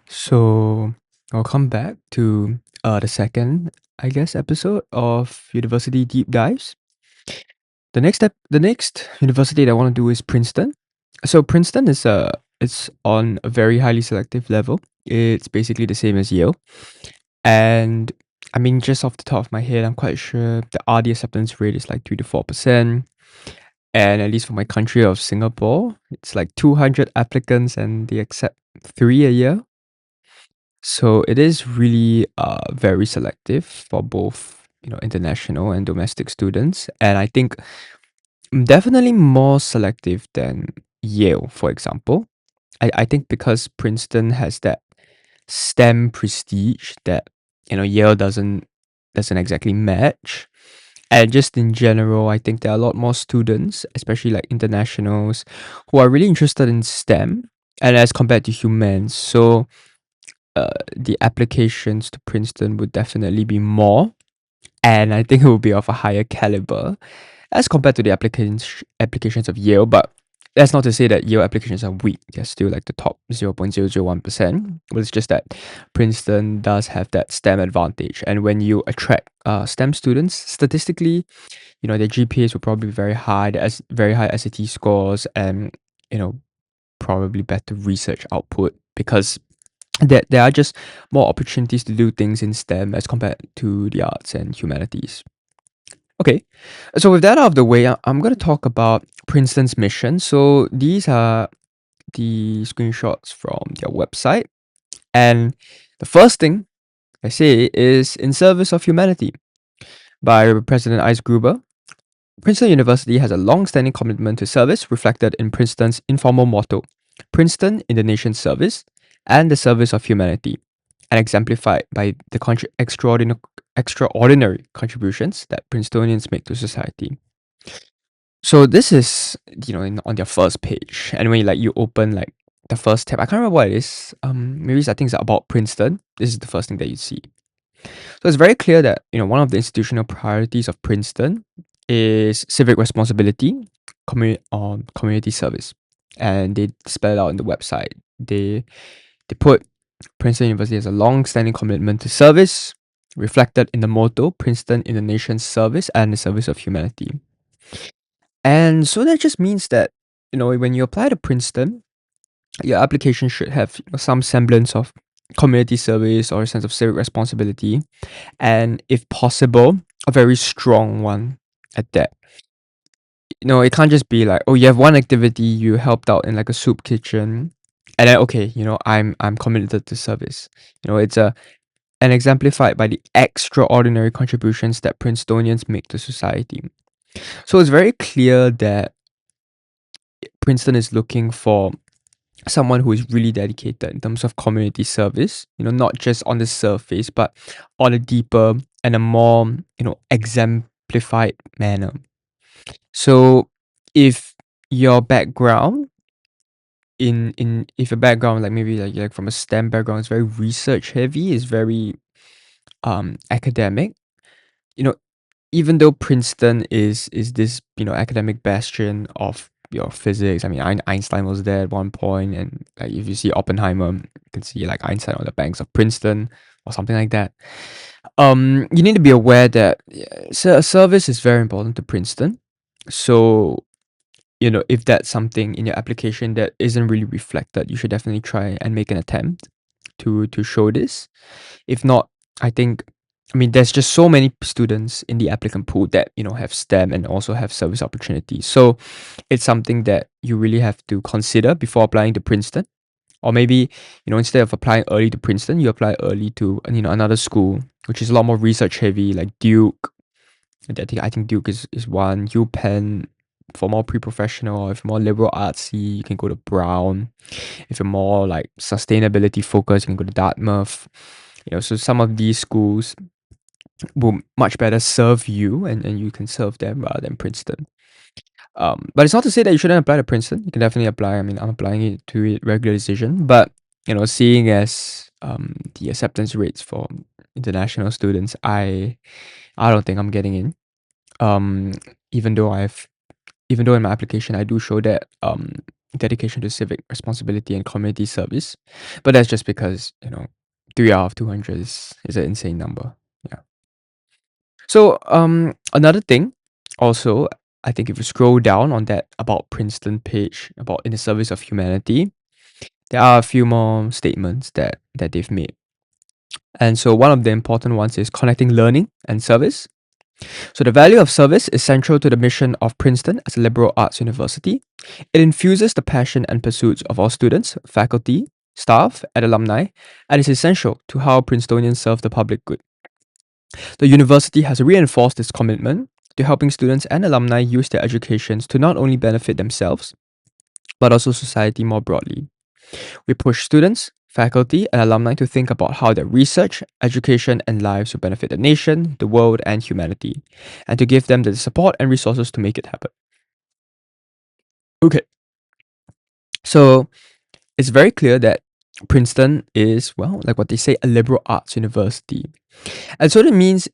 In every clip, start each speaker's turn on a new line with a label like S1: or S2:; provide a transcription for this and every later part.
S1: So, welcome back to the second, I guess, episode of University Deep Dives. The next university that I want to do is Princeton. So Princeton is it's on a very highly selective level. It's basically the same as Yale, and I mean, just off the top of my head, I'm quite sure the RD acceptance rate is like 3 to 4%, and at least for my country of Singapore, it's like 200 applicants and they accept three a year. So it is really very selective for both, international and domestic students. And I think definitely more selective than Yale, for example. I think because Princeton has that STEM prestige that, Yale doesn't exactly match. And just in general, I think there are a lot more students, especially like internationals, who are really interested in STEM and as compared to humans. So the applications to Princeton would definitely be more, and I think it will be of a higher caliber as compared to the applications of Yale. But that's not to say that Yale applications are weak. They're still like the top 0.001%. But it's just that Princeton does have that STEM advantage. And when you attract STEM students, statistically, their GPAs will probably be very high, there's very high SAT scores, and probably better research output because there are just more opportunities to do things in STEM as compared to the arts and humanities. Okay, so with that out of the way, I'm going to talk about Princeton's mission. So these are the screenshots from their website. And the first thing I say is in service of humanity by President Ice Gruber. Princeton University has a long-standing commitment to service reflected in Princeton's informal motto, Princeton in the nation's service and the service of humanity, and exemplified by the extraordinary contributions that Princetonians make to society. So this is, on their first page, and when you open like the first tab, I can't remember what it is. Maybe I think it's about Princeton. This is the first thing that you see. So it's very clear that one of the institutional priorities of Princeton is civic responsibility, community service, and they spell it out in the website. They put Princeton University has a long-standing commitment to service, reflected in the motto "Princeton in the nation's service and the service of humanity." And so that just means that when you apply to Princeton, your application should have some semblance of community service or a sense of civic responsibility, and if possible, a very strong one at that. It can't just be like, oh, you have one activity, you helped out in like a soup kitchen, and then okay, I'm committed to service. It's and exemplified by the extraordinary contributions that Princetonians make to society. So it's very clear that Princeton is looking for someone who is really dedicated in terms of community service, not just on the surface, but on a deeper and a more, exemplified manner. So if your background if your background like maybe like from a STEM background is very research heavy, is very academic, you know, even though Princeton is this, academic bastion of your physics. I mean, Einstein was there at one point, and like if you see Oppenheimer, you can see like Einstein on the banks of Princeton or something like that. You need to be aware that service is very important to Princeton. So, if that's something in your application that isn't really reflected, you should definitely try and make an attempt to show this. If not, I think, I mean, there's just so many students in the applicant pool that, have STEM and also have service opportunities. So it's something that you really have to consider before applying to Princeton. Or maybe, instead of applying early to Princeton, you apply early to, another school, which is a lot more research heavy, like Duke. I think Duke is one. UPenn for more pre-professional, or if you're more liberal artsy, you can go to Brown. If you're more like sustainability focused, you can go to Dartmouth. So some of these schools will much better serve you, and you can serve them rather than Princeton. But it's not to say that you shouldn't apply to Princeton. You can definitely apply. I mean, I'm applying it to it regular decision, but seeing as the acceptance rates for international students, I don't think I'm getting in. Um, even though in my application I do show that dedication to civic responsibility and community service. But that's just because, 3 out of 200 is an insane number. Yeah. So another thing also, I think if you scroll down on that about Princeton page about in the service of humanity, there are a few more statements that they've made. And so one of the important ones is connecting learning and service. So the value of service is central to the mission of Princeton as a liberal arts university. It infuses the passion and pursuits of our students, faculty, staff, and alumni, and is essential to how Princetonians serve the public good. The university has reinforced its commitment to helping students and alumni use their educations to not only benefit themselves, but also society more broadly. We push students, faculty, and alumni to think about how their research, education, and lives will benefit the nation, the world, and humanity, and to give them the support and resources to make it happen. Okay, so it's very clear that Princeton is, well, like what they say, a liberal arts university. This means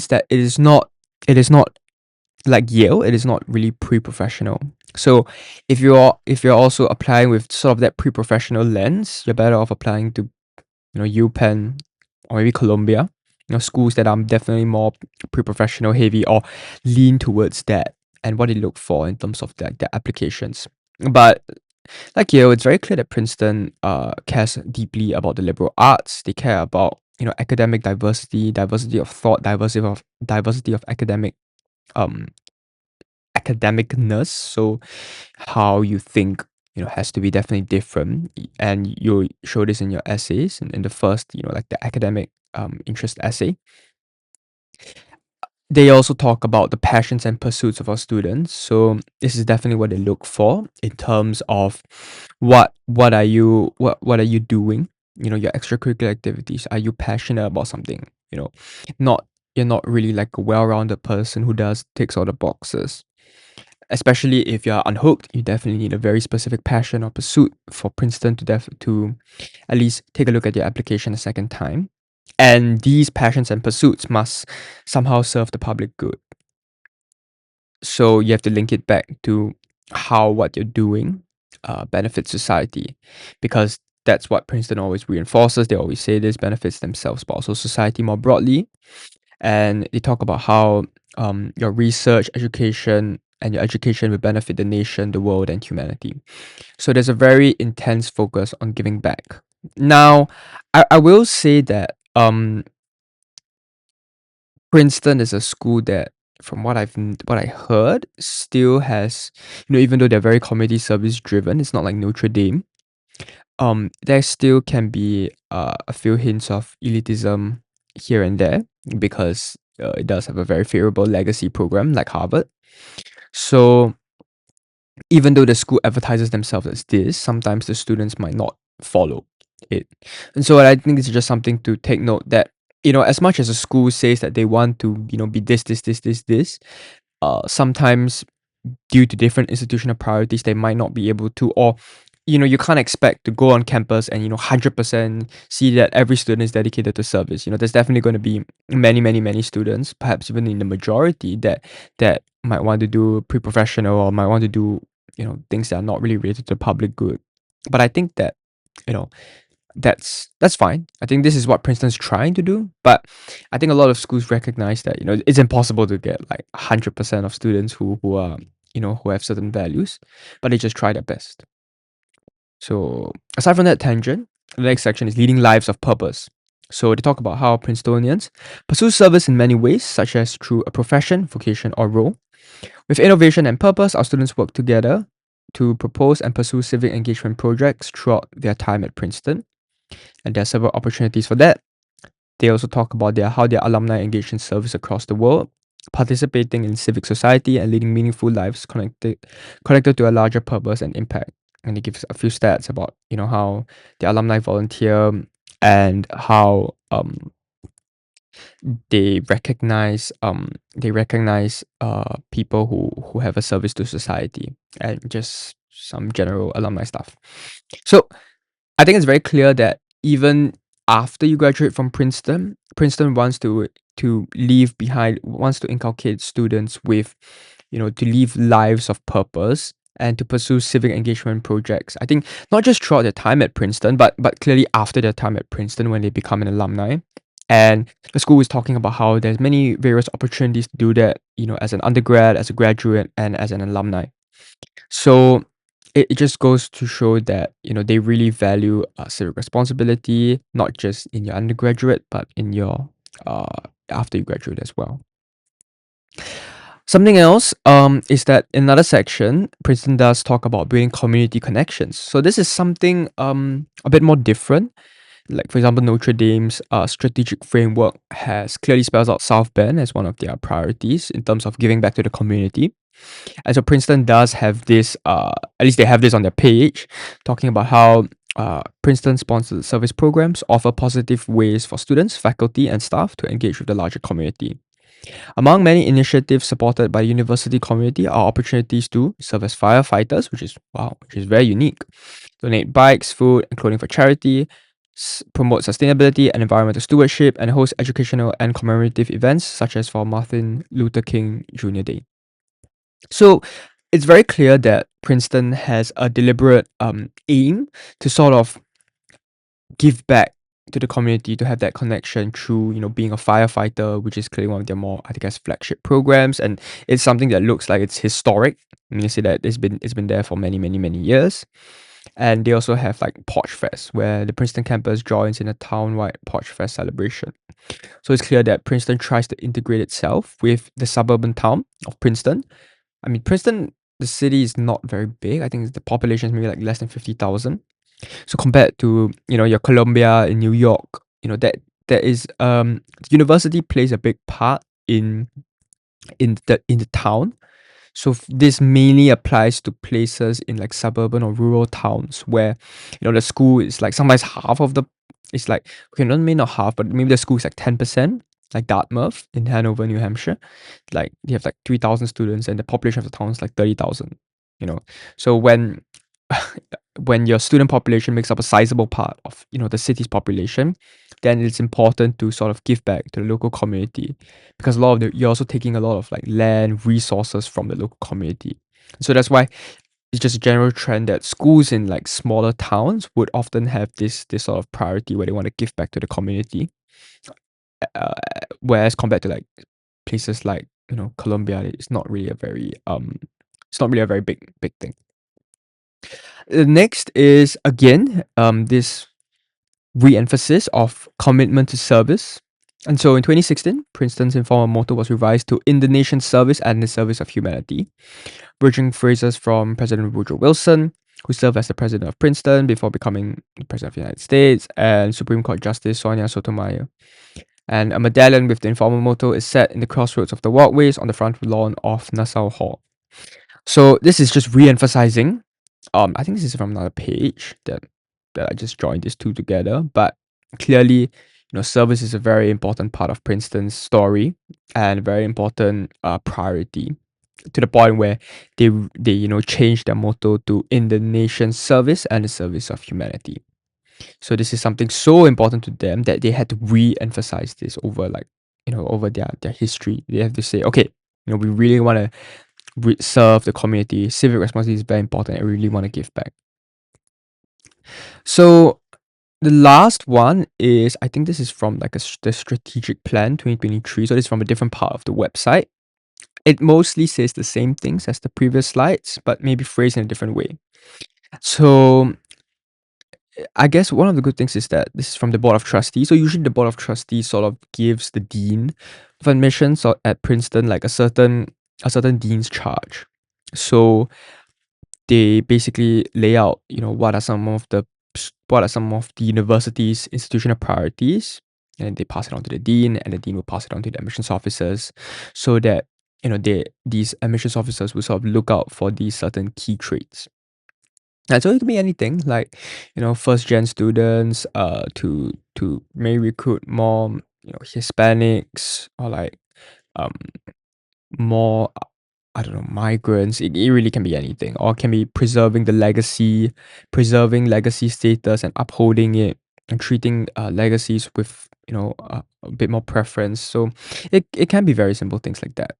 S1: that it is not like Yale, it is not really pre-professional. So if you're also applying with sort of that pre-professional lens, you're better off applying to UPenn or maybe Columbia, schools that are definitely more pre-professional heavy or lean towards that and what they look for in terms of like their applications. But like Yale, it's very clear that Princeton cares deeply about the liberal arts. They care about academic diversity, diversity of thought, diversity of um academicness. So how you think has to be definitely different, and you show this in your essays in the first like the academic interest essay. They also talk about the passions and pursuits of our students. So this is definitely what they look for in terms of what are you doing, your extracurricular activities. Are you passionate about something? Not You're not really like a well-rounded person who does ticks all the boxes. Especially if you're unhooked, you definitely need a very specific passion or pursuit for Princeton to at least take a look at your application a second time. And these passions and pursuits must somehow serve the public good. So you have to link it back to how what you're doing benefits society, because that's what Princeton always reinforces. They always say this benefits themselves, but also society more broadly. And they talk about how your research, education, and your education will benefit the nation, the world, and humanity. So there's a very intense focus on giving back. Now, I will say that Princeton is a school that, from what I heard, still has, even though they're very community service driven, it's not like Notre Dame. There still can be a few hints of elitism here and there because it does have a very favorable legacy program like Harvard. So even though the school advertises themselves as this, sometimes the students might not follow it. And so I think it's just something to take note that, as much as a school says that they want to, be this, sometimes due to different institutional priorities, they might not be able to, or you can't expect to go on campus and 100% see that every student is dedicated to service. There's definitely going to be many students, perhaps even in the majority, that might want to do pre-professional or might want to do things that are not really related to the public good. But I think that you know that's fine. I think this is what Princeton's trying to do, but I think a lot of schools recognize that it's impossible to get like 100% of students who are who have certain values, but they just try their best. So aside from that tangent, the next section is leading lives of purpose. So they talk about how Princetonians pursue service in many ways, such as through a profession, vocation, or role. With innovation and purpose, our students work together to propose and pursue civic engagement projects throughout their time at Princeton, and there are several opportunities for that. They also talk about how their alumni engage in service across the world, participating in civic society and leading meaningful lives connected to a larger purpose and impact. And he gives a few stats about how the alumni volunteer and how they recognize people who have a service to society, and just some general alumni stuff. So I think it's very clear that even after you graduate from Princeton, Princeton wants to inculcate students with, to live lives of purpose and to pursue civic engagement projects. I think not just throughout their time at Princeton, but clearly after their time at Princeton when they become an alumni. And the school is talking about how there's many various opportunities to do that, as an undergrad, as a graduate, and as an alumni. So it just goes to show that, they really value civic responsibility, not just in your undergraduate, but in your after you graduate as well. Something else is that in another section, Princeton does talk about building community connections. So this is something a bit more different. Like for example, Notre Dame's strategic framework has clearly spells out South Bend as one of their priorities in terms of giving back to the community. And so Princeton does have this, at least they have this on their page, talking about how Princeton sponsored service programs offer positive ways for students, faculty, and staff to engage with the larger community. Among many initiatives supported by the university community are opportunities to serve as firefighters, which is very unique, donate bikes, food, and clothing for charity, promote sustainability and environmental stewardship, and host educational and commemorative events such as for Martin Luther King Jr. Day. So it's very clear that Princeton has a deliberate aim to sort of give back to the community, to have that connection through, being a firefighter, which is clearly one of their more, I guess, flagship programs, and it's something that looks like it's historic. I mean, you see that it's been there for many, many, many years. And they also have like Porch Fest, where the Princeton campus joins in a town-wide Porch Fest celebration. So it's clear that Princeton tries to integrate itself with the suburban town of Princeton. I mean, Princeton, the city is not very big. I think the population is maybe like less than 50,000. So compared to, your Columbia in New York, that is the university plays a big part in the town. So this mainly applies to places in like suburban or rural towns where, the school is like sometimes half of the, it's like, okay, maybe not half, but maybe the school is like 10%, like Dartmouth in Hanover, New Hampshire. Like you have like 3,000 students and the population of the town is like 30,000, you know. So when when your student population makes up a sizable part of, the city's population, then it's important to sort of give back to the local community, because you're also taking a lot of like land resources from the local community. So that's why it's just a general trend that schools in like smaller towns would often have this sort of priority where they want to give back to the community, uh, whereas compared to like places like, Colombia, it's not really a very big thing. The next is again this re-emphasis of commitment to service. And so in 2016, Princeton's informal motto was revised to "In the nation's service and the service of humanity," bridging phrases from President Woodrow Wilson, who served as the president of Princeton before becoming the president of the United States, and Supreme Court Justice Sonia Sotomayor. And a medallion with the informal motto is set in the crossroads of the walkways on the front lawn of Nassau Hall. So this is just re-emphasizing. I think this is from another page that I just joined these two together. But clearly, service is a very important part of Princeton's story and a very important priority, to the point where they changed their motto to "In the nation's service and the service of humanity." So this is something so important to them that they had to re-emphasize this over over their history. They have to say, okay, we really want to serve the community. Civic responsibility is very important. I really want to give back. So the last one is, I think this is from like the strategic plan 2023. So this is from a different part of the website. It mostly says the same things as the previous slides, but maybe phrased in a different way. So I guess one of the good things is that this is from the board of trustees. So usually the board of trustees sort of gives the dean of admissions at Princeton like a certain dean's charge. So they basically lay out, what are some of the university's institutional priorities, and they pass it on to the dean, and the dean will pass it on to the admissions officers, so that these admissions officers will sort of look out for these certain key traits. And so it could be anything like, first gen students, to maybe recruit more, Hispanics, or like um more, I don't know, migrants. It really can be anything, or it can be preserving legacy status and upholding it, and treating legacies with, a bit more preference. So it can be very simple things like that.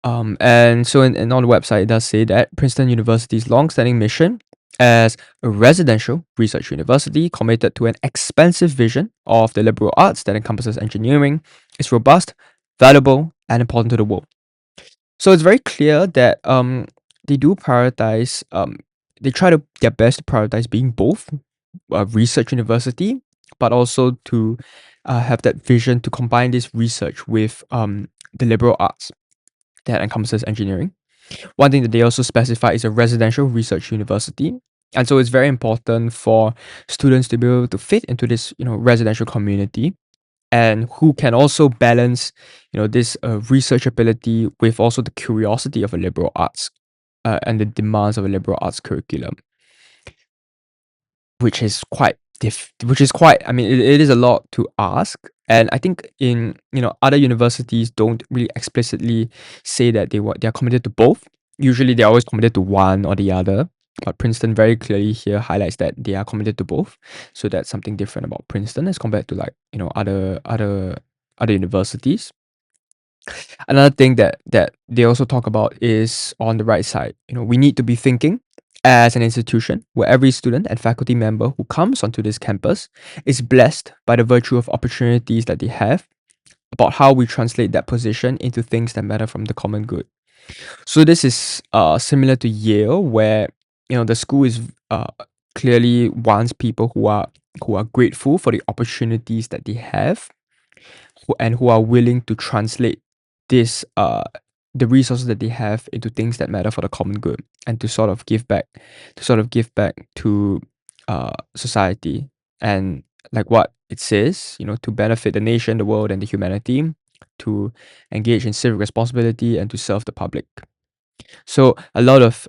S1: And so in on the website, it does say that Princeton University's long-standing mission as a residential research university committed to an expansive vision of the liberal arts that encompasses engineering is robust, valuable, and important to the world. So it's very clear that they do prioritize they try to their best to prioritize being both a research university, but also to have that vision to combine this research with the liberal arts that encompasses engineering. One thing that they also specify is a residential research university. And so it's very important for students to be able to fit into this, residential community and who can also balance, this research ability with also the curiosity of a liberal arts and the demands of a liberal arts curriculum, which is quite, I mean, it is a lot to ask. And I think in, other universities don't really explicitly say that they're committed to both. Usually they're always committed to one or the other. But Princeton very clearly here highlights that they are committed to both. So that's something different about Princeton as compared to, like, other universities. Another thing that they also talk about is on the right side. We need to be thinking as an institution where every student and faculty member who comes onto this campus is blessed by the virtue of opportunities that they have about how we translate that position into things that matter from the common good. So this is similar to Yale, where the school is clearly wants people who are grateful for the opportunities that they have, and who are willing to translate this the resources that they have into things that matter for the common good, and to give back to society, and like what it says, to benefit the nation, the world, and the humanity, to engage in civic responsibility, and to serve the public. So a lot of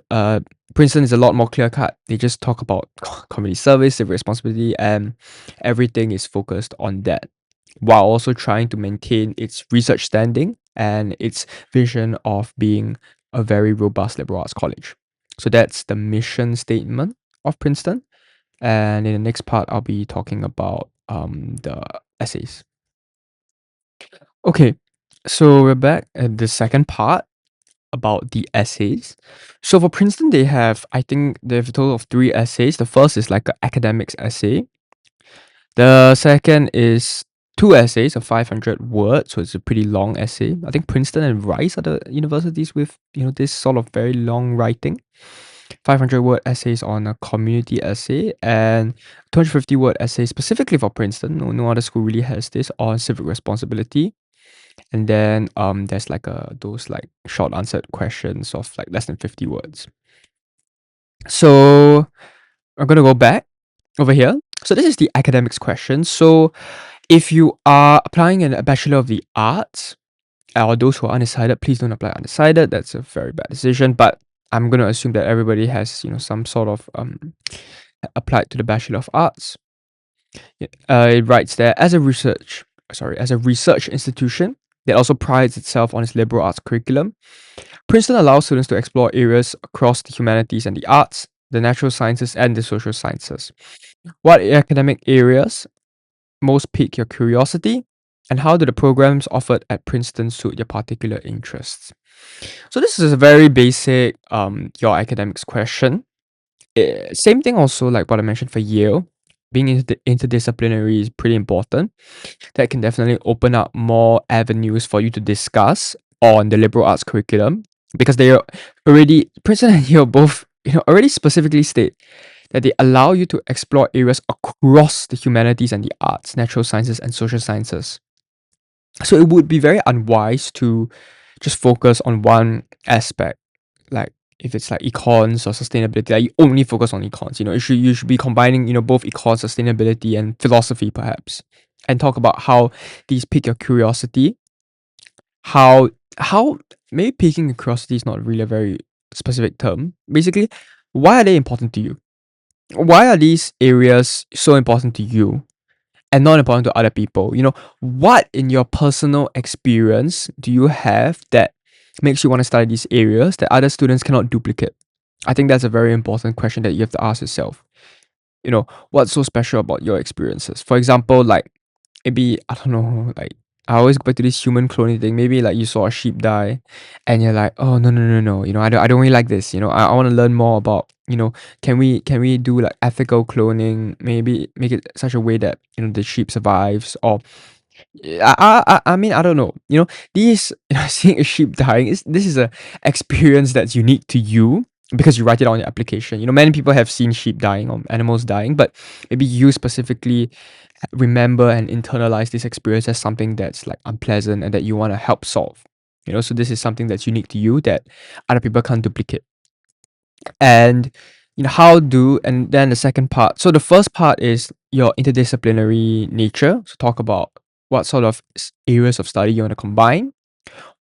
S1: Princeton is a lot more clear cut. They just talk about community service, civic responsibility, and everything is focused on that, while also trying to maintain its research standing and its vision of being a very robust liberal arts college. So that's the mission statement of Princeton. And in the next part, I'll be talking about the essays. Okay, so we're back at the second part about the essays. So for Princeton, I think they have a total of 3 essays. The first is like an academics essay. The second is 2 essays of 500 words, so it's a pretty long essay. I think Princeton and Rice are the universities with this sort of very long writing. 500-word essays on a community essay, and 250-word essay specifically for Princeton. No other school really has this, on civic responsibility. And then there's like those like short answered questions of like less than 50 words. So I'm gonna go back over here. So this is the academics question. So if you are applying in a Bachelor of the Arts, or those who are undecided, please don't apply undecided. That's a very bad decision. But I'm gonna assume that everybody has some sort of applied to the Bachelor of Arts. It writes there, as a research institution that also prides itself on its liberal arts curriculum, Princeton allows students to explore areas across the humanities and the arts, the natural sciences, and the social sciences. What academic areas most pique your curiosity, and how do the programs offered at Princeton suit your particular interests? So this is a very basic your academics question. Same thing also like what I mentioned for Yale. Being interdisciplinary is pretty important. That can definitely open up more avenues for you to discuss on the liberal arts curriculum, because they are already, Princeton and Yale both already specifically state that they allow you to explore areas across the humanities and the arts, natural sciences, and social sciences. So it would be very unwise to just focus on one aspect, like if it's like econs or sustainability, like you only focus on econs. You should be combining both econs, sustainability, and philosophy perhaps, and talk about how these pique your curiosity. How maybe piquing your curiosity is not really a very specific term. Basically, why are they important to you? Why are these areas so important to you and not important to other people? What in your personal experience do you have that makes you want to study these areas that other students cannot duplicate? I think that's a very important question that you have to ask yourself. What's so special about your experiences? For example, like maybe, I don't know, like I always go back to this human cloning thing. Maybe like you saw a sheep die, and you're like, oh no no no no, I don't really like this. I want to learn more about, can we do like ethical cloning? Maybe make it such a way that the sheep survives, or I mean, I don't know. These seeing a sheep dying is this is a experience that's unique to you because you write it on your application. Many people have seen sheep dying or animals dying, but maybe you specifically remember and internalize this experience as something that's like unpleasant and that you want to help solve. So this is something that's unique to you that other people can't duplicate. And and then the second part. So the first part is your interdisciplinary nature. So talk about what sort of areas of study you want to combine,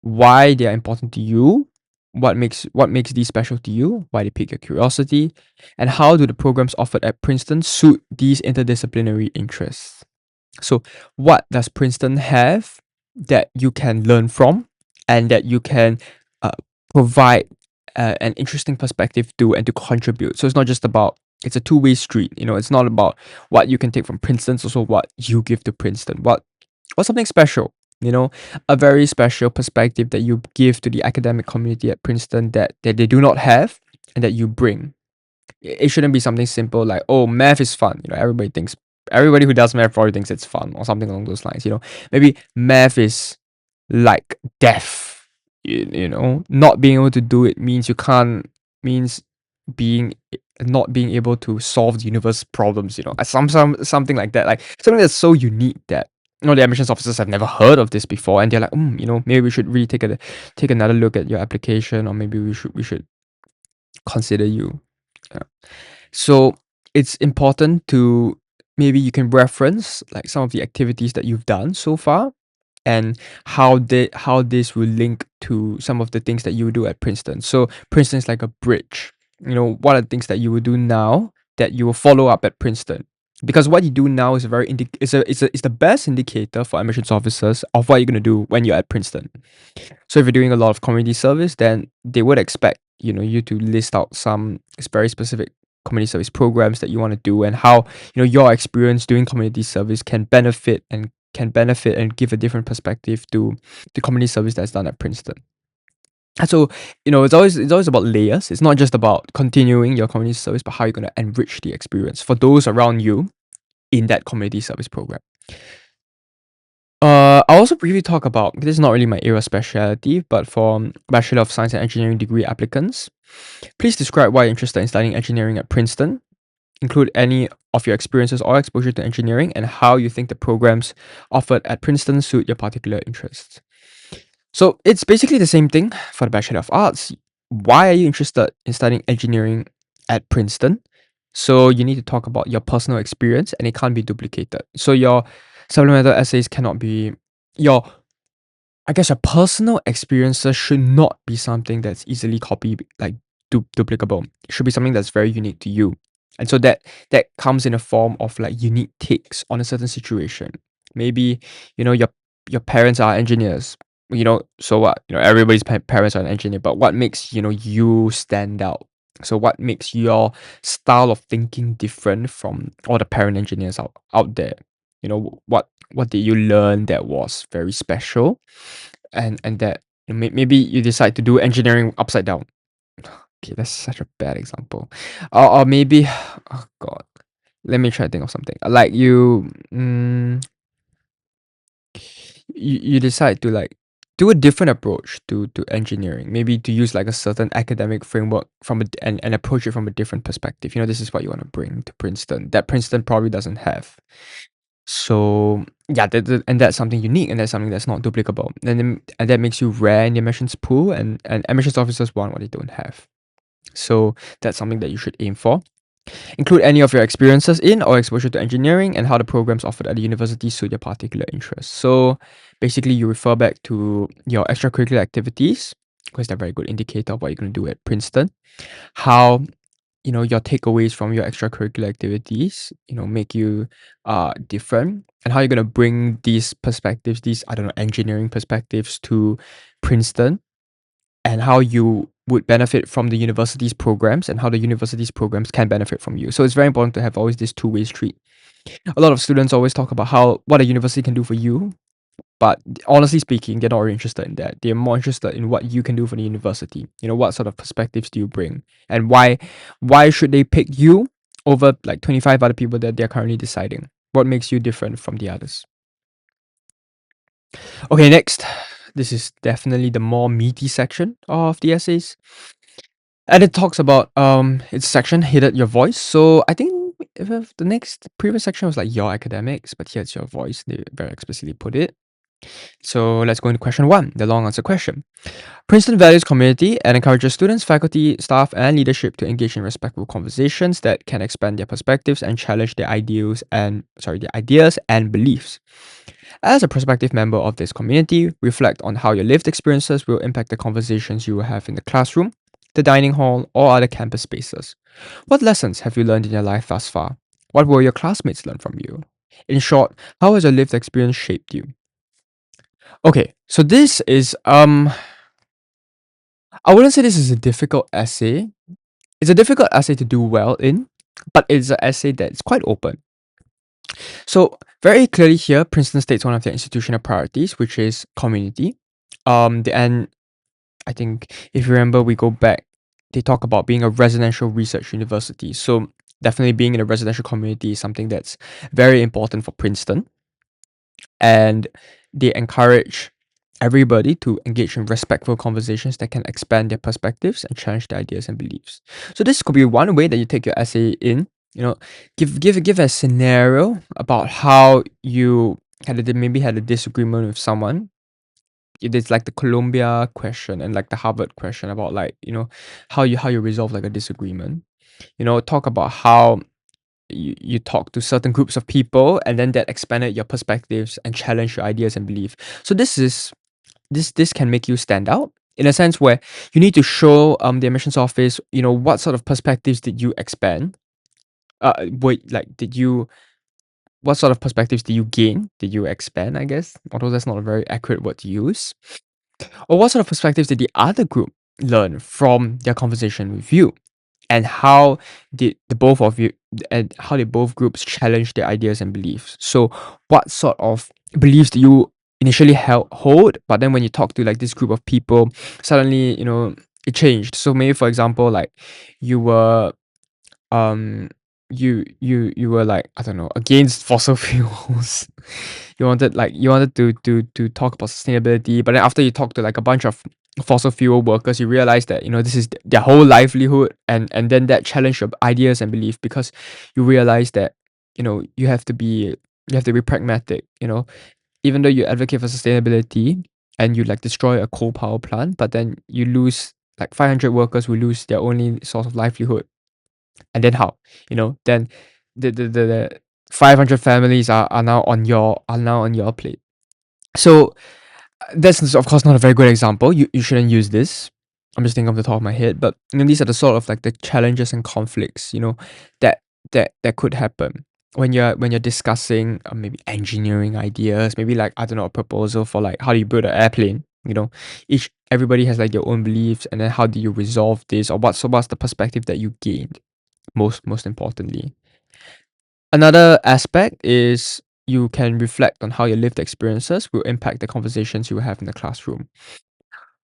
S1: why they are important to you, what makes these special to you, why they pique your curiosity, and how do the programs offered at Princeton suit these interdisciplinary interests. So, what does Princeton have that you can learn from and that you can uh, provide an interesting perspective to and to contribute? So, it's not just about, it's a two-way street. It's not about what you can take from Princeton, it's also what you give to Princeton. What's something special? A very special perspective that you give to the academic community at Princeton that they do not have and that you bring. It shouldn't be something simple like, oh, math is fun. Everybody who does math probably thinks it's fun or something along those lines. Maybe math is like death. Not being able to do it means you can't, means being not being able to solve the universe problems. Something like that, like something that's so unique that the admissions officers have never heard of this before, and they're like, maybe we should really take another look at your application, or maybe we should consider you. Yeah. So it's important to, maybe you can reference like some of the activities that you've done so far and how this will link to some of the things that you do at Princeton. So Princeton is like a bridge. What are the things that you will do now that you will follow up at Princeton? Because what you do now is a very it's the best indicator for admissions officers of what you're gonna do when you're at Princeton. So if you're doing a lot of community service, then they would expect you to list out some very specific community service programs that you want to do, and how your experience doing community service can benefit and give a different perspective to the community service that's done at Princeton. And so it's always about layers. It's not just about continuing your community service, but how you're going to enrich the experience for those around you in that community service program. I'll also briefly talk about, this is not really my area of specialty, but for Bachelor of Science and Engineering degree applicants, please describe why you're interested in studying engineering at Princeton. Include any of your experiences or exposure to engineering and how you think the programs offered at Princeton suit your particular interests. So it's basically the same thing for the Bachelor of Arts. Why are you interested in studying engineering at Princeton? So you need to talk about your personal experience and it can't be duplicated. So your supplemental essays cannot be your I guess your personal experiences should not be something that's easily copied, like duplicable. It should be something that's very unique to you. And so that comes in a form of like unique takes on a certain situation. Maybe, your parents are engineers. So what? Everybody's parents are an engineer, but what makes, you stand out? So what makes your style of thinking different from all the parent engineers out there? What did you learn that was very special, and that maybe you decide to do engineering upside down. Okay, that's such a bad example. Or maybe, oh god, let me try to think of something. Like you decide to like do a different approach to engineering. Maybe to use like a certain academic framework and approach it from a different perspective. This is what you want to bring to Princeton that Princeton probably doesn't have. So yeah, and that's something unique, and that's something that's not duplicable, and that makes you rare in the admissions pool, and admissions officers want what they don't have. So that's something that you should aim for. Include any of your experiences in or exposure to engineering and how the programs offered at the university suit your particular interests. So basically, you refer back to your extracurricular activities because they're a very good indicator of what you're going to do at Princeton. How your takeaways from your extracurricular activities make you different, and how you're going to bring these perspectives, these, I don't know, engineering perspectives to Princeton, and how you would benefit from the university's programs and how the university's programs can benefit from you. So it's very important to have always this two-way street. A lot of students always talk about what a university can do for you, but honestly speaking, they're not really interested in that. They're more interested in what you can do for the university. What sort of perspectives do you bring, and why should they pick you over like 25 other people that they're currently deciding? What makes you different from the others? Okay, next. This is definitely the more meaty section of the essays. And it talks about its section headed your voice. So I think if the next previous section was like your academics, but here it's your voice. They very explicitly put it. So let's go into question one, the long answer question. Princeton values community and encourages students, faculty, staff, and leadership to engage in respectful conversations that can expand their perspectives and challenge their ideas and beliefs. As a prospective member of this community, reflect on how your lived experiences will impact the conversations you will have in the classroom, the dining hall, or other campus spaces. What lessons have you learned in your life thus far? What will your classmates learn from you? In short, how has your lived experience shaped you? Okay, so this is I wouldn't say this is a difficult essay. It's a difficult essay to do well in, but it's an essay that's quite open. So very clearly here, Princeton states one of their institutional priorities, which is community. And I think if you remember, we go back, they talk about being a residential research university. So definitely being in a residential community is something that's very important for Princeton. And they encourage everybody to engage in respectful conversations that can expand their perspectives and challenge their ideas and beliefs. So this could be one way that you take your essay in. Give a scenario about how you maybe had a disagreement with someone. It's like the Columbia question and like the Harvard question about like how you resolve like a disagreement. Talk about how you talk to certain groups of people and then that expanded your perspectives and challenge your ideas and belief. So this can make you stand out in a sense where you need to show the admissions office what sort of perspectives did you expand, what sort of perspectives did you gain, did you expand, I guess, although that's not a very accurate word to use, or what sort of perspectives did the other group learn from their conversation with you, and how did the both of you and how did both groups challenge their ideas and beliefs. So what sort of beliefs do you initially hold, but then when you talk to like this group of people, suddenly it changed. So maybe for example, like you were um you were like, I don't know, against fossil fuels. You wanted to talk about sustainability, but then after you talk to like a bunch of fossil fuel workers, you realize that this is their whole livelihood, and then that challenge your ideas and belief, because you realize that you have to be pragmatic. Even though you advocate for sustainability and you like destroy a coal power plant, but then you lose like 500 workers who lose their only source of livelihood. And then how? Then the 500 families are now on your plate. So that's of course not a very good example. You shouldn't use this. I'm just thinking off the top of my head, but these are the sort of like the challenges and conflicts that could happen when you're discussing maybe engineering ideas, maybe like, I don't know, a proposal for like how do you build an airplane. Everybody has like their own beliefs, and then how do you resolve this, or what's the perspective that you gained, most importantly. Another aspect is you can reflect on how your lived experiences will impact the conversations you will have in the classroom.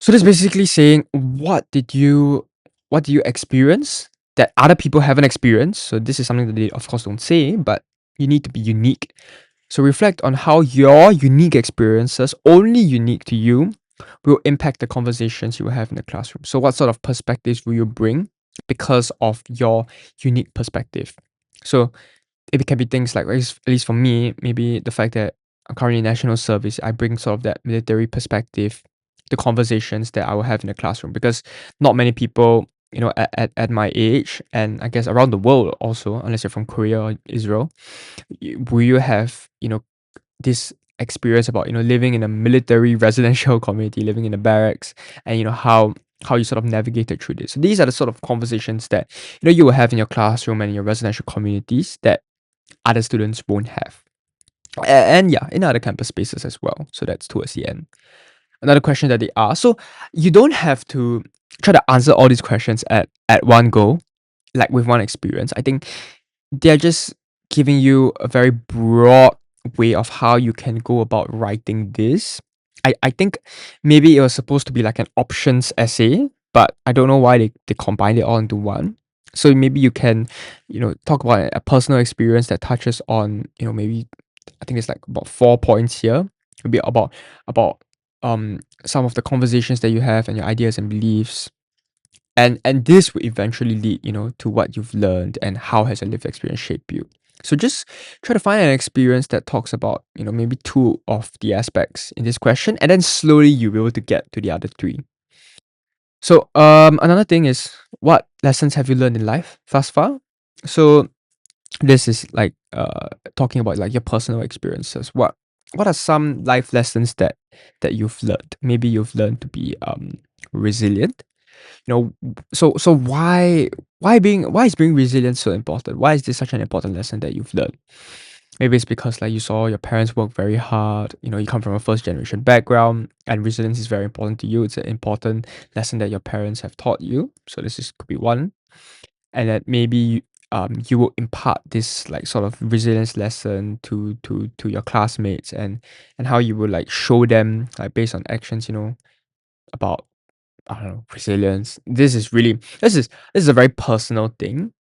S1: So this is basically saying what do you experience that other people haven't experienced. So this is something that they of course don't say, but you need to be unique. So reflect on how your unique experiences, only unique to you, will impact the conversations you will have in the classroom. So what sort of perspectives will you bring because of your unique perspective? So it can be things like, at least for me, maybe the fact that I'm currently in national service, I bring sort of that military perspective to conversations that I will have in the classroom, because not many people, at my age, and I guess around the world also, unless you're from Korea or Israel, will you have, this experience about, living in a military residential community, living in a barracks, and how you sort of navigated through this. So these are the sort of conversations that you will have in your classroom and in your residential communities that other students won't have. And yeah, in other campus spaces as well. So that's towards the end. Another question that they ask. So you don't have to try to answer all these questions at one go, like with one experience. I think they're just giving you a very broad way of how you can go about writing this. I think maybe it was supposed to be like an options essay, but I don't know why they combined it all into one. So maybe you can, talk about a personal experience that touches on, maybe I think it's like about 4 points here. It'll be about some of the conversations that you have and your ideas and beliefs. And this will eventually lead, to what you've learned and how has your lived experience shaped you. So just try to find an experience that talks about, maybe two of the aspects in this question, and then slowly you'll be able to get to the other three. So another thing is, what lessons have you learned in life thus far? So this is like talking about like your personal experiences. What are some life lessons that you've learned? Maybe you've learned to be resilient. So why is being resilient so important? Why is this such an important lesson that you've learned? Maybe it's because like you saw your parents work very hard. You come from a first generation background, and resilience is very important to you. It's an important lesson that your parents have taught you. So this is could be one. And that maybe you will impart this like sort of resilience lesson to your classmates, and how you will like show them like based on actions, about, I don't know, resilience. This is a very personal thing,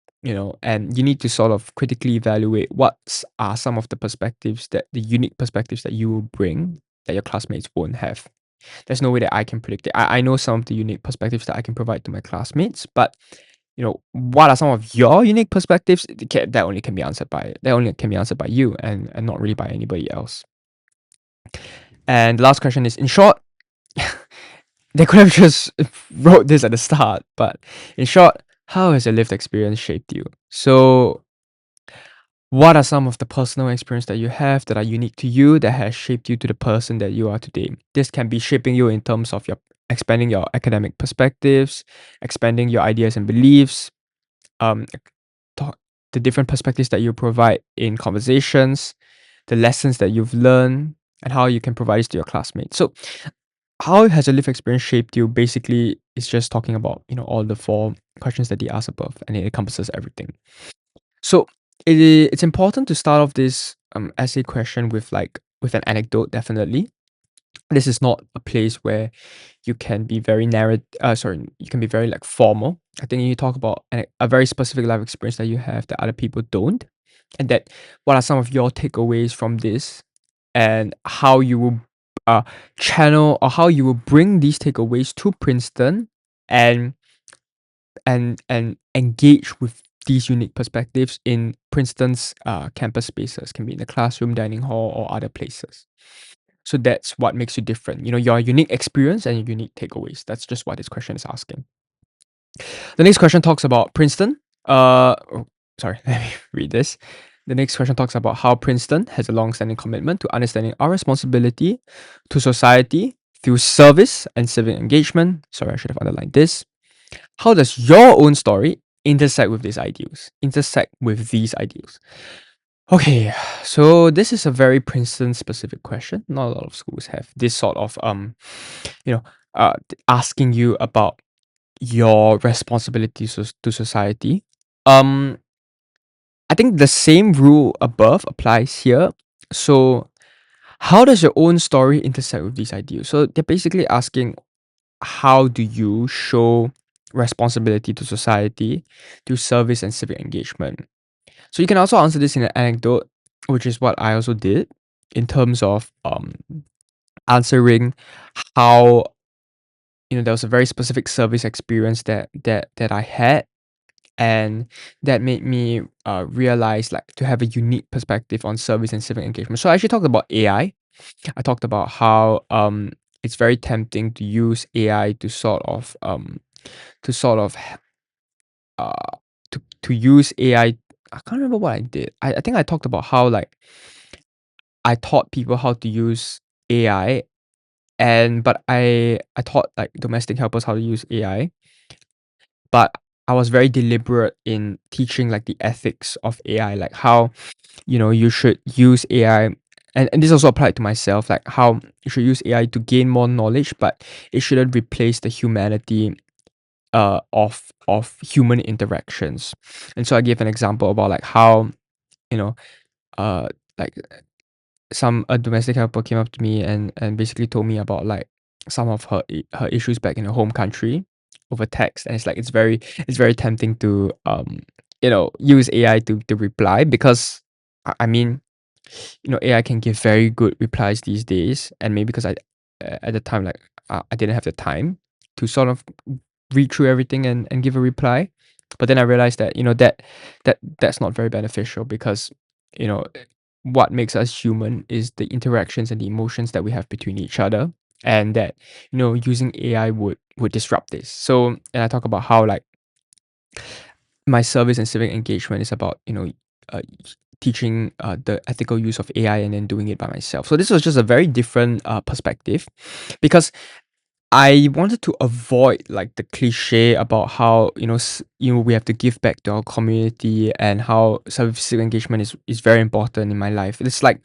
S1: and you need to sort of critically evaluate what are some of the unique perspectives that you will bring that your classmates won't have. There's no way that I can predict it. I know some of the unique perspectives that I can provide to my classmates, but what are some of your unique perspectives? That only can be answered by you, and not really by anybody else. And the last question is, in short, they could have just wrote this at the start, but in short, how has your lived experience shaped you? So, what are some of the personal experience that you have that are unique to you that has shaped you to the person that you are today? This can be shaping you in terms of your expanding your academic perspectives, expanding your ideas and beliefs, um, th- the different perspectives that you provide in conversations, the lessons that you've learned, and how you can provide this to your classmates. So, how has your life experience shaped you? Basically, it's just talking about all the four questions that they asked above, and it encompasses everything. So it's important to start off this essay question with an anecdote. Definitely, this is not a place where you can be very you can be very like formal. I think you talk about a very specific life experience that you have that other people don't, and that what are some of your takeaways from this, and how you will uh channel, or how you will bring these takeaways to Princeton, and and engage with these unique perspectives in Princeton's campus spaces. Can be in the classroom, dining hall, or other places. So that's what makes you different. Your unique experience and your unique takeaways. That's just what this question is asking. The next question talks about Princeton. Sorry, let me read this. The next question talks about how Princeton has a long-standing commitment to understanding our responsibility to society through service and civic engagement. Sorry, I should have underlined this. How does your own story intersect with these ideals? Okay, so this is a very Princeton specific question. Not a lot of schools have this sort of you know, asking you about your responsibilities to society. Um, I think the same rule above applies here. So, how does your own story intersect with these ideals? So they're basically asking, how do you show responsibility to society through service and civic engagement? So you can also answer this in an anecdote, which is what I also did in terms of answering how there was a very specific service experience that I had, and that made me realize like to have a unique perspective on service and civic engagement. So I actually talked about AI. I talked about how it's very tempting to use AI to sort of uh to use AI. I can't remember what I did. I think I talked about how like I taught people how to use AI, but I taught like domestic helpers how to use AI, but I was very deliberate in teaching like the ethics of AI, like how you should use AI, and this also applied to myself, like how you should use AI to gain more knowledge, but it shouldn't replace the humanity of human interactions. And so I gave an example about like how you know uh like a domestic helper came up to me and basically told me about like some of her issues back in her home country over text, and it's like it's very tempting to use AI to reply because I mean, AI can give very good replies these days, and maybe because at the time, like, I didn't have the time to sort of read through everything and give a reply. But then I realized that that's not very beneficial because you know what makes us human is the interactions and the emotions that we have between each other, and that using AI would disrupt this. So, and I talk about how like my service and civic engagement is about uh, teaching the ethical use of AI and then doing it by myself. So this was just a very different perspective, because I wanted to avoid like the cliche about how we have to give back to our community, and how civic engagement is very important in my life. It's like,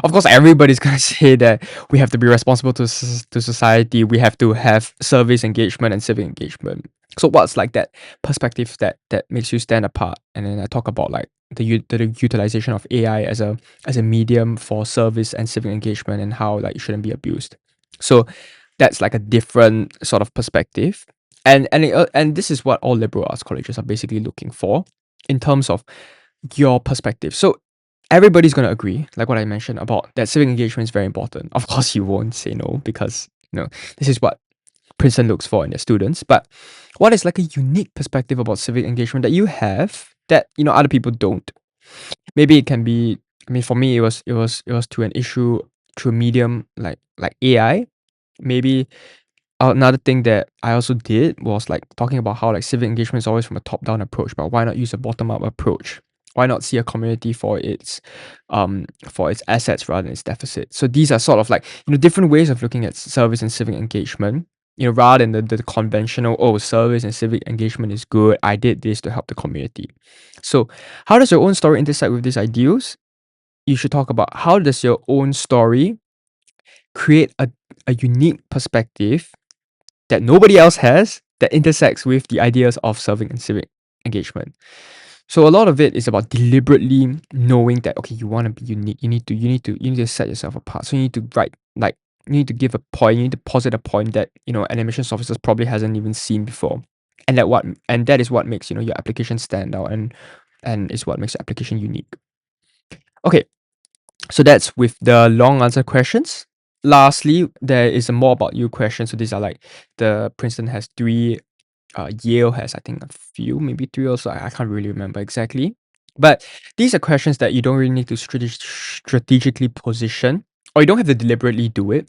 S1: of course, everybody's gonna say that we have to be responsible to society. We have to have service engagement and civic engagement. So what's like that perspective that makes you stand apart? And then I talk about like the utilization of AI as a medium for service and civic engagement, and how like it shouldn't be abused. So that's like a different sort of perspective, and this is what all liberal arts colleges are basically looking for in terms of your perspective. So everybody's going to agree, like what I mentioned about that civic engagement is very important. Of course, you won't say no, because this is what Princeton looks for in their students. But what is like a unique perspective about civic engagement that you have that other people don't? Maybe it can be. I mean, for me, it was to an issue, to a medium like AI. Maybe another thing that I also did was like talking about how like civic engagement is always from a top-down approach, but why not use a bottom-up approach? Why not see a community for its assets rather than its deficit? So these are sort of like different ways of looking at service and civic engagement. Rather than the conventional, oh, service and civic engagement is good, I did this to help the community. So how does your own story intersect with these ideals? You should talk about how does your own story create a unique perspective that nobody else has, that intersects with the ideas of serving and civic engagement. So a lot of it is about deliberately knowing that, okay, you want to be unique. You need to set yourself apart. So you need to write, like, you need to give a point. You need to posit a point that an admissions officer probably hasn't even seen before, and that is what makes your application stand out, and is what makes your application unique. Okay, so that's with the long answer questions. Lastly, there is a more about you question. So these are like, the Princeton has three, Yale has, I think, a few, maybe three also. I can't really remember exactly. But these are questions that you don't really need to strategically position, or you don't have to deliberately do it.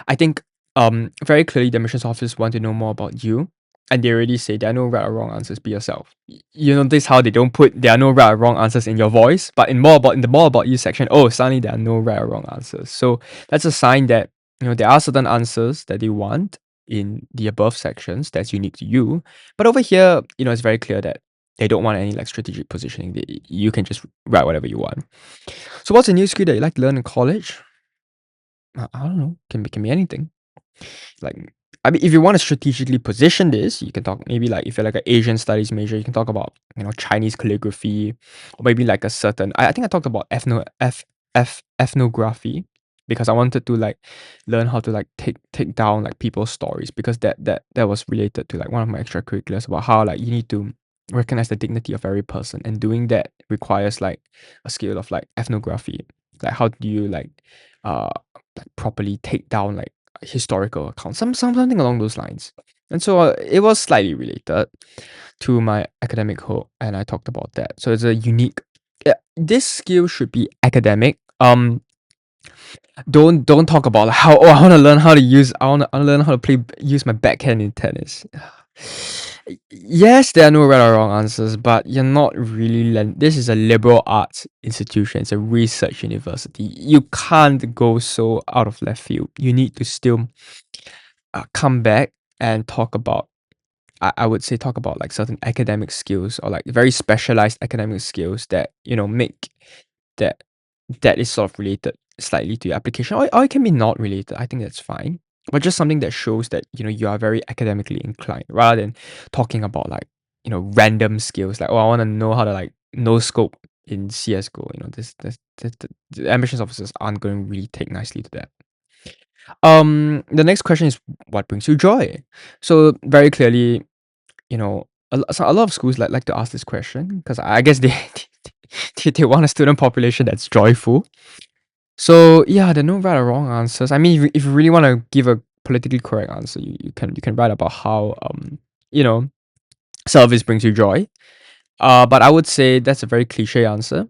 S1: I think very clearly the admissions office want to know more about you, and they already say there are no right or wrong answers. Be yourself. You notice how they don't put there are no right or wrong answers in your voice, but in the more about you section, oh, suddenly there are no right or wrong answers. So that's a sign that there are certain answers that they want in the above sections that's unique to you, but over here it's very clear that they don't want any like strategic positioning. You can just write whatever you want. So what's a new skill that you like to learn in college? I don't know. Can be anything. Like, I mean, if you want to strategically position this, you can talk, maybe like if you're like an Asian studies major, you can talk about Chinese calligraphy, or maybe like a certain. I think I talked about ethnography, because I wanted to like learn how to like take down like people's stories, because that was related to like one of my extracurriculars, about how like you need to recognize the dignity of every person, and doing that requires like a skill of like ethnography. Like, how do you uh like properly take down like historical accounts, something along those lines. And so it was slightly related to my academic hope, and I talked about that. So it's a unique. Yeah, this skill should be academic. Don't talk about like how, I want to learn how to use. I want to learn how to use my backhand in tennis. Yes, there are no right or wrong answers, but you're not really. This is a liberal arts institution. It's a research university. You can't go so out of left field. You need to still come back and talk about. I would say talk about like certain academic skills, or like very specialized academic skills that make that that is sort of related slightly to your application, or it can be not related. I think that's fine, but just something that shows that you are very academically inclined, rather than talking about like random skills, like, oh, I want to know how to like no scope in CS:GO. The admissions officers aren't going to really take nicely to that. The next question is, what brings you joy? So very clearly, so a lot of schools like to ask this question because I guess they they want a student population that's joyful. So yeah, there are no right or wrong answers. I mean, if you really want to give a politically correct answer, you can write about how you know service brings you joy. But I would say that's a very cliche answer.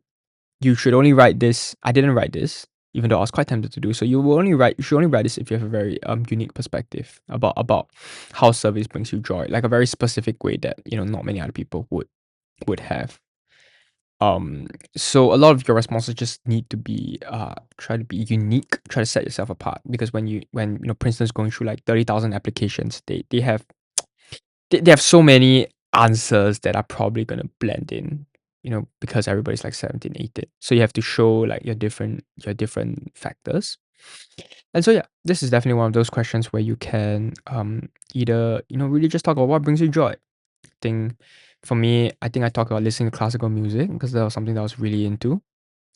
S1: You should only write this. I didn't write this, even though I was quite tempted to do so. You should only write this if you have a very unique perspective about how service brings you joy, like a very specific way that not many other people would have. So a lot of your responses just need to be try to be unique, try to set yourself apart, because when Princeton's going through like 30,000 applications, they have so many answers that are probably gonna blend in, because everybody's like 17, 18. So you have to show like your different factors. And so yeah, this is definitely one of those questions where you can either really just talk about what brings you joy. Think For me, I think I talk about listening to classical music because that was something that I was really into.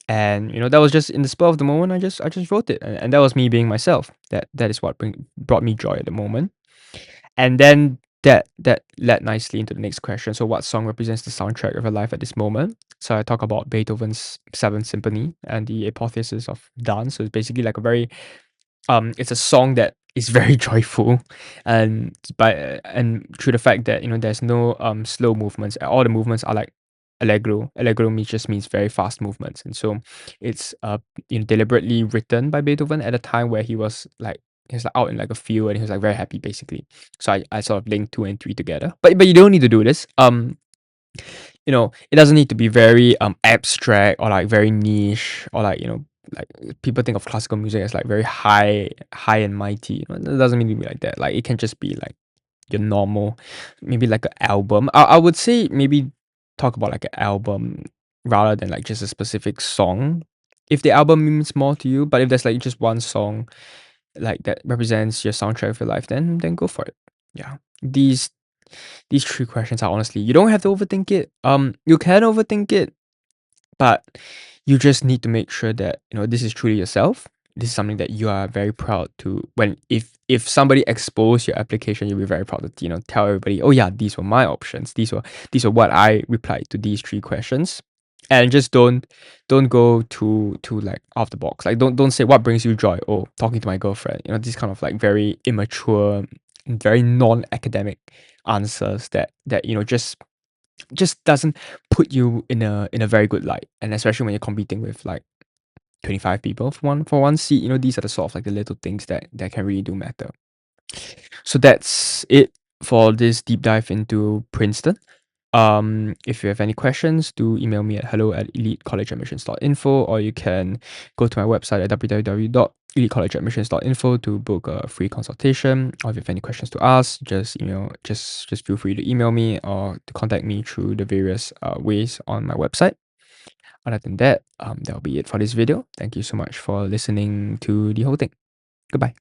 S1: And that was just in the spur of the moment. I just wrote it, and that was me being myself. That is what brought me joy at the moment. And then that led nicely into the next question. So, what song represents the soundtrack of your life at this moment? So, I talk about Beethoven's Seventh Symphony and the Apotheosis of Dance. So, it's basically like a very it's a song that is very joyful, and through the fact that there's no slow movements. All the movements are like allegro just means very fast movements. And so it's deliberately written by Beethoven at a time where he was like out in like a field, and he was like very happy basically. So I sort of linked two and three together, but you don't need to do this. It doesn't need to be very abstract or like very niche, or like people think of classical music as like very high and mighty. It doesn't mean to be like that. Like it can just be like your normal, maybe like an album. I would say maybe talk about like an album rather than like just a specific song, if the album means more to you. But if there's like just one song like that represents your soundtrack of your life, then go for it. Yeah. These three questions are, honestly, you don't have to overthink it. You can overthink it, but you just need to make sure that this is truly yourself. This is something that you are very proud to. When if somebody exposed your application, you'll be very proud to tell everybody, oh yeah, these were my options. These were what I replied to these three questions. And just don't go too like off the box. Like don't say what brings you joy. Oh, talking to my girlfriend. These kind of like very immature, very non-academic answers that just doesn't put you in a very good light. And especially when you're competing with like 25 people for one seat. These are the sort of like the little things that can really do matter. So that's it for this deep dive into Princeton. If you have any questions, do email me at hello@elitecollegeadmissions.info, or you can go to my website at www.elitecollegeadmissions.info to book a free consultation. Or if you have any questions to ask, just feel free to email me or to contact me through the various ways on my website. Other than that, that'll be it for this video. Thank you so much for listening to the whole thing. Goodbye.